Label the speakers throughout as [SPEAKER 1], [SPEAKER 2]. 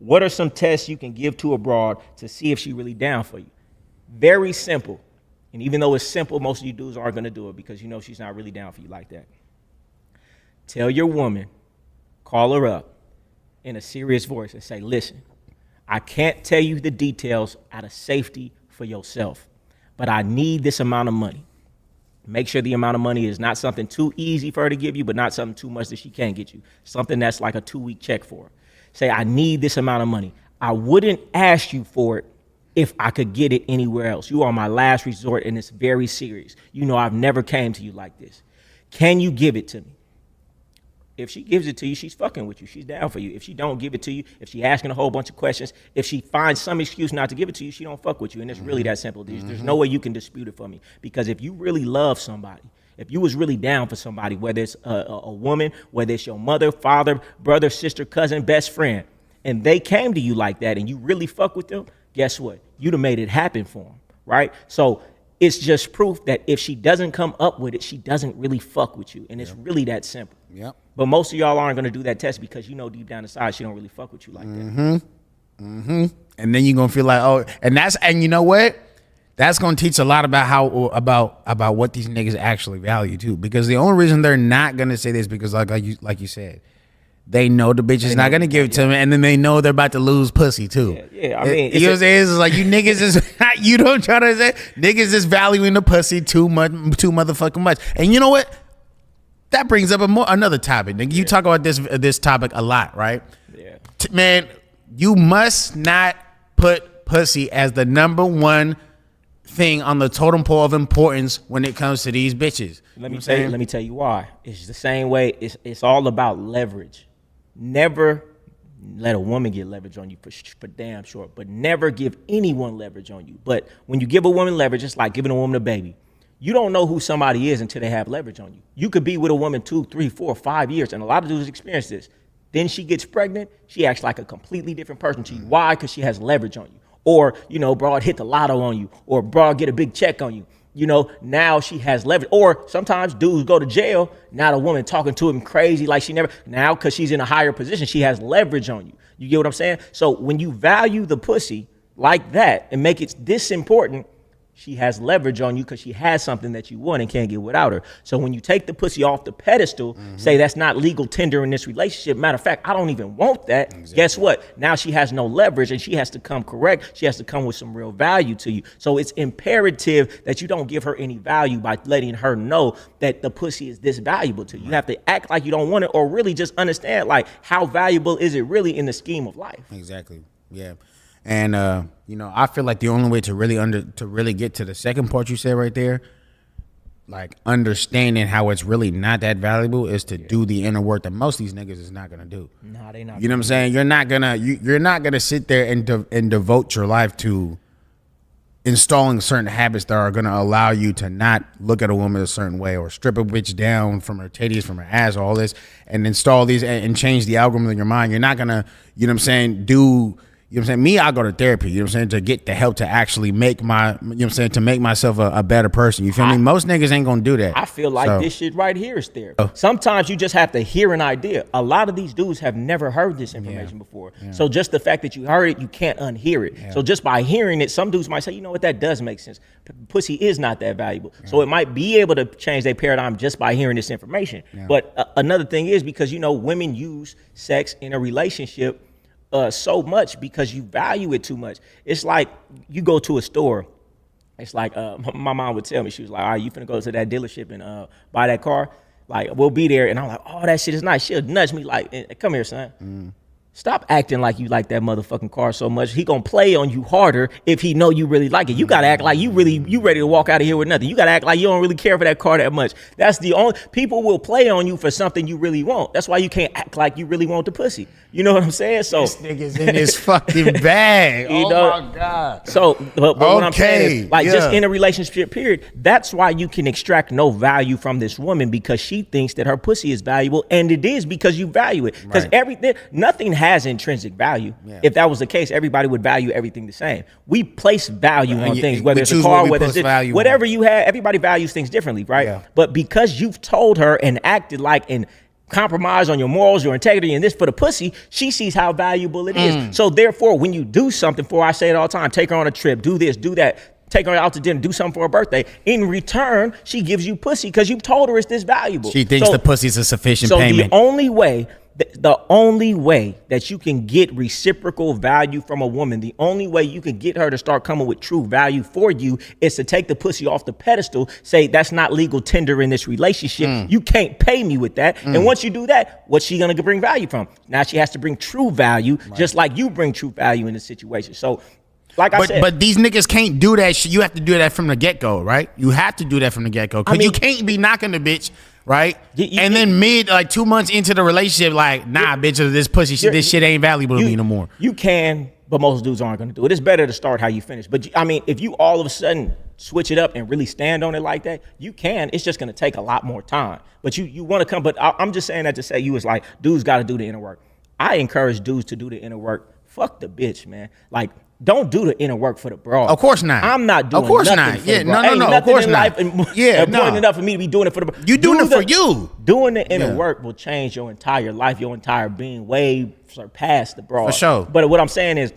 [SPEAKER 1] What are some tests you can give to a broad to see if she really down for you? Very simple. And even though it's simple, most of you dudes aren't going to do it because you know she's not really down for you like that. Tell your woman, call her up in a serious voice and say, listen, I can't tell you the details out of safety for yourself, but I need this amount of money. Make sure the amount of money is not something too easy for her to give you, but not something too much that she can't get you. Something that's like a 2-week check for her. Say, I need this amount of money. I wouldn't ask you for it if I could get it anywhere else. You are my last resort, and it's very serious. You know I've never came to you like this. Can you give it to me? If she gives it to you, she's fucking with you. She's down for you. If she don't give it to you, if she asking a whole bunch of questions, if she finds some excuse not to give it to you, she don't fuck with you. And it's really that simple. There's no way you can dispute it for me. Because if you really love somebody, if you was really down for somebody, whether it's a woman, whether it's your mother, father, brother, sister, cousin, best friend, and they came to you like that and you really fuck with them, guess what? You'd have made it happen for them, right? So it's just proof that if she doesn't come up with it, she doesn't really fuck with you. And it's really that simple.
[SPEAKER 2] Yep.
[SPEAKER 1] But most of y'all aren't going to do that test because you know deep down inside she don't really fuck with you like that.
[SPEAKER 2] And then you're going to feel like, oh, and you know what? That's going to teach a lot about about what these niggas actually value too. Because the only reason they're not going to say this because like you said, they know the bitch is not going to give it to them, and then they know they're about to lose pussy too.
[SPEAKER 1] Yeah. I mean,
[SPEAKER 2] you know what I'm saying? It's like you niggas is you don't try to say niggas is valuing the pussy too motherfucking much. And you know what? That brings up another topic. Nigga, you talk about this topic a lot, right?
[SPEAKER 1] Yeah.
[SPEAKER 2] Man, you must not put pussy as the number one thing on the totem pole of importance when it comes to these bitches.
[SPEAKER 1] Let me tell you why. It's the same way. It's all about leverage. Never let a woman get leverage on you for damn sure, but never give anyone leverage on you. But when you give a woman leverage, it's like giving a woman a baby. You don't know who somebody is until they have leverage on you. You could be with a woman 2, 3, 4, 5 years, and a lot of dudes experience this. Then she gets pregnant, she acts like a completely different person to you. Why? Because she has leverage on you. Or, you know, broad hit the lotto on you, or broad get a big check on you. You know, now she has leverage. Or sometimes dudes go to jail, now the woman talking to him crazy like she never, now because she's in a higher position, she has leverage on you. You get what I'm saying? So when you value the pussy like that and make it this important, she has leverage on you because she has something that you want and can't get without her. So when you take the pussy off the pedestal, say that's not legal tender in this relationship. Matter of fact, I don't even want that. Exactly. Guess what? Now she has no leverage and she has to come correct. She has to come with some real value to you. So it's imperative that you don't give her any value by letting her know that the pussy is this valuable to you. You have to act like you don't want it or really just understand like how valuable is it really in the scheme of life.
[SPEAKER 2] Exactly. Yeah. And you know, I feel like the only way to really get to the second part you said right there, like understanding how it's really not that valuable, is to do the inner work that most of these niggas is not gonna do.
[SPEAKER 1] Nah, they not.
[SPEAKER 2] You know what I'm saying? You're not gonna sit there and devote your life to installing certain habits that are gonna allow you to not look at a woman a certain way or strip a bitch down from her titties, from her ass, all this, and install these and change the algorithm in your mind. You're not gonna, you know what I'm saying, do. You know what I'm saying? Me, I go to therapy, you know what I'm saying, to get the help to actually make my, you know what I'm saying, to make myself a better person. You feel me? Most niggas ain't gonna do that.
[SPEAKER 1] I feel like this shit right here is therapy. Sometimes you just have to hear an idea. A lot of these dudes have never heard this information before. Yeah. So just the fact that you heard it, you can't unhear it. Yeah. So just by hearing it, some dudes might say, you know what, that does make sense. Pussy is not that valuable. Yeah. So it might be able to change their paradigm just by hearing this information. Yeah. But another thing is because, you know, women use sex in a relationship so much because you value it too much. It's like you go to a store. It's like my mom would tell me, she was like, all right, you finna go to that dealership and buy that car? Like, we'll be there. And I'm like, oh, that shit is nice. She'll nudge me like, come here, son. Stop acting like you like that motherfucking car so much. He gonna play on you harder if he know you really like it. You gotta act like you ready to walk out of here with nothing. You gotta act like you don't really care for that car that much. That's the only, people will play on you for something you really want. That's why you can't act like you really want the pussy. You know what I'm saying? So
[SPEAKER 2] this nigga's in his fucking bag.
[SPEAKER 1] You know? My God. So, but what I'm saying is, like, just in a relationship period, that's why you can extract no value from this woman, because she thinks that her pussy is valuable, and it is because you value it. Because nothing has intrinsic value. Yeah. If that was the case, everybody would value everything the same. We place value on things, whether it's a car, whether it's whatever you have. Everybody values things differently, right? Yeah. But because you've told her and acted like and compromise on your morals, your integrity, and this for the pussy, she sees how valuable it is. So therefore, when you do something for her, I say it all the time, take her on a trip, do this, do that, take her out to dinner, do something for her birthday. In return, she gives you pussy because you told her it's this valuable.
[SPEAKER 2] She thinks the pussy's a sufficient payment.
[SPEAKER 1] The only way that you can get reciprocal value from a woman, the only way you can get her to start coming with true value for you is to take the pussy off the pedestal, say that's not legal tender in this relationship. You can't pay me with that. And once you do that, what's she gonna bring value from? Now she has to bring true value, just like you bring true value in this situation. So like I said,
[SPEAKER 2] but these niggas can't do that. You have to do that from the get-go, right? You have to do that from the get-go. Because you can't be knocking the bitch, right? And then 2 months into the relationship, like, nah, bitch, this pussy, this shit ain't valuable to me no more.
[SPEAKER 1] You can, but most dudes aren't gonna do it. It's better to start how you finish. But I mean, if you all of a sudden switch it up and really stand on it like that, you can. It's just gonna take a lot more time. But you wanna come, but I'm just saying that to say you was like, dudes gotta do the inner work. I encourage dudes to do the inner work. Fuck the bitch, man. Like, don't do the inner work for the broad.
[SPEAKER 2] Of course not.
[SPEAKER 1] I'm not doing
[SPEAKER 2] of course
[SPEAKER 1] nothing
[SPEAKER 2] not.
[SPEAKER 1] For
[SPEAKER 2] Yeah,
[SPEAKER 1] the broad.
[SPEAKER 2] no. Of course not.
[SPEAKER 1] Important enough for me to be doing it for the broad.
[SPEAKER 2] You doing it for you.
[SPEAKER 1] Doing the inner work will change your entire life, your entire being, way surpass the broad.
[SPEAKER 2] For sure.
[SPEAKER 1] But what I'm saying is,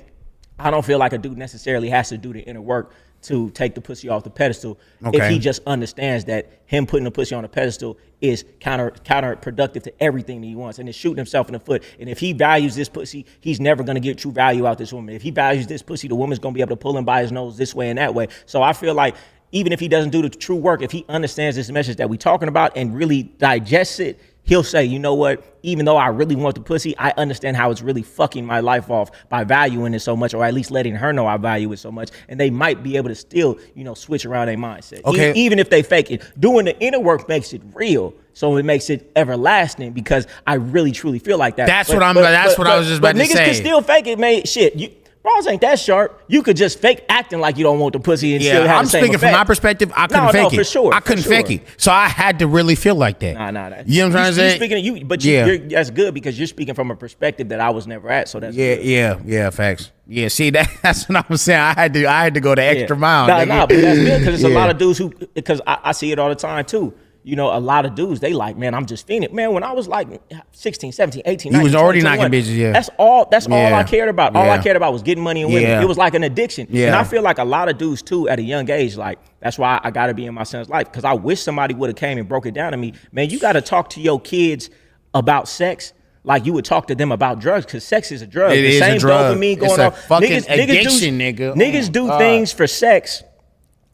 [SPEAKER 1] I don't feel like a dude necessarily has to do the inner work to take the pussy off the pedestal if he just understands that him putting the pussy on the pedestal is counterproductive to everything that he wants, and is shooting himself in the foot. And if he values this pussy, he's never going to get true value out this woman. If he values this pussy, the woman's going to be able to pull him by his nose this way and that way. So I feel like even if he doesn't do the true work, if he understands this message that we're talking about and really digests it, he'll say, you know what, even though I really want the pussy, I understand how it's really fucking my life off by valuing it so much, or at least letting her know I value it so much. And they might be able to still, switch around their mindset.
[SPEAKER 2] Okay.
[SPEAKER 1] Even if they fake it. Doing the inner work makes it real. So it makes it everlasting because I really truly feel like that.
[SPEAKER 2] That's what I was just about to say.
[SPEAKER 1] But niggas can still fake it, man. Shit. Bras ain't that sharp. You could just fake acting like you don't want the pussy and still have
[SPEAKER 2] I'm
[SPEAKER 1] the same
[SPEAKER 2] speaking
[SPEAKER 1] effect.
[SPEAKER 2] from my perspective. I couldn't fake it.
[SPEAKER 1] For sure.
[SPEAKER 2] I couldn't fake it. So I had to really feel like that.
[SPEAKER 1] Nah.
[SPEAKER 2] You know what I'm trying to say?
[SPEAKER 1] That's good because you're speaking from a perspective that I was never at. So that's good.
[SPEAKER 2] Yeah, facts. Yeah, see that's what I'm saying. I had to go the extra mile.
[SPEAKER 1] But that's good because it's a lot of dudes who, because I see it all the time too. A lot of dudes, they like, man, I'm just fiending. Man, when I was like 16, 17, 18, 19,
[SPEAKER 2] you was already
[SPEAKER 1] 20,
[SPEAKER 2] knocking bitches, yeah.
[SPEAKER 1] That's all I cared about. All I cared about was getting money and women.
[SPEAKER 2] Yeah.
[SPEAKER 1] It was like an addiction.
[SPEAKER 2] Yeah.
[SPEAKER 1] And I feel like a lot of dudes too at a young age, like, that's why I got to be in my son's life, because I wish somebody would have came and broke it down to me. Man, you got to talk to your kids about sex like you would talk to them about drugs, because sex is a drug.
[SPEAKER 2] It is a drug.
[SPEAKER 1] Dopamine going
[SPEAKER 2] it's a
[SPEAKER 1] on.
[SPEAKER 2] fucking addiction, nigga.
[SPEAKER 1] Niggas do things for sex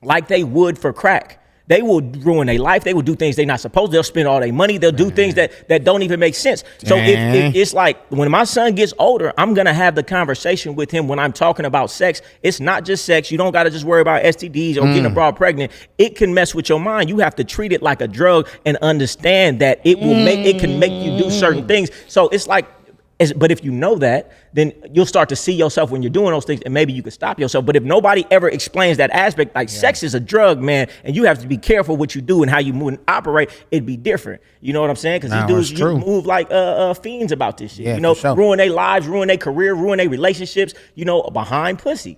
[SPEAKER 1] like they would for crack. They will ruin their life. They will do things they're not supposed to. They'll spend all their money. They'll do things that don't even make sense. So if it's like, when my son gets older, I'm going to have the conversation with him when I'm talking about sex. It's not just sex. You don't got to just worry about STDs or getting a broad pregnant. It can mess with your mind. You have to treat it like a drug and understand that it can make you do certain things. So it's like, but if you know that, then you'll start to see yourself when you're doing those things, and maybe you can stop yourself. But if nobody ever explains that aspect, like sex is a drug, man, and you have to be careful what you do and how you move and operate, it'd be different. You know what I'm saying? Because these dudes move like fiends about this shit.
[SPEAKER 2] Yeah, for sure.
[SPEAKER 1] Ruin their lives, ruin their career, ruin their relationships, behind pussy.